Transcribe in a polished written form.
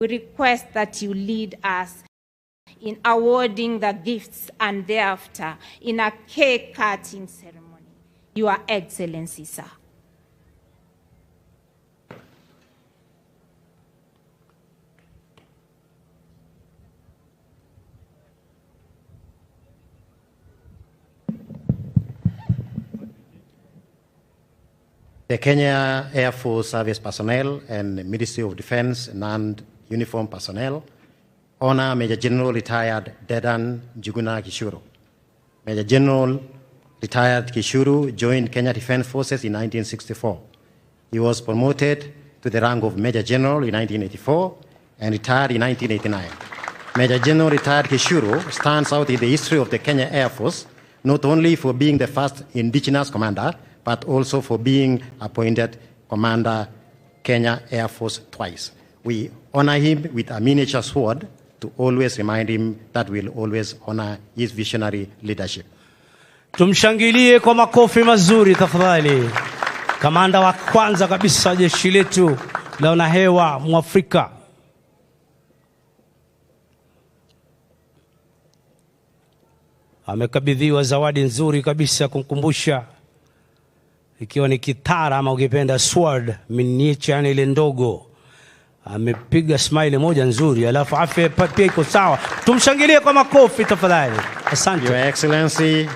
We request that you lead us in awarding the gifts and thereafter in a cake cutting ceremony. Your Excellency, sir. The Kenya Air Force Service personnel and Ministry of Defense non-uniform personnel honor Major General Retired Dedan Njuguna Gishuru. Major General Retired Gishuru joined Kenya Defense Forces in 1964. He was promoted to the rank of Major General in 1984 and retired in 1989. Major General Retired Gishuru stands out in the history of the Kenya Air Force, not only for being the first indigenous commander, but also for being appointed Commander Kenya Air Force twice. We honor him with a miniature sword to always remind him that we'll always honor his visionary leadership. Tumshangilie kwa makofi mazuri tafadhali. Kamanda wa kwanza kabisa jeshi letu la wanahewa Mwafrika. Amekabidhiwa zawadi nzuri kabisa kumkumbusha, ikiwa ni kitara ama ukipenda sword miniature, yani ile ndogo. Amepiga smile moja nzuri, alafu afya pia iko sawa. Tumshangilie kwa makofi tafadhali. Asante. Your Excellency.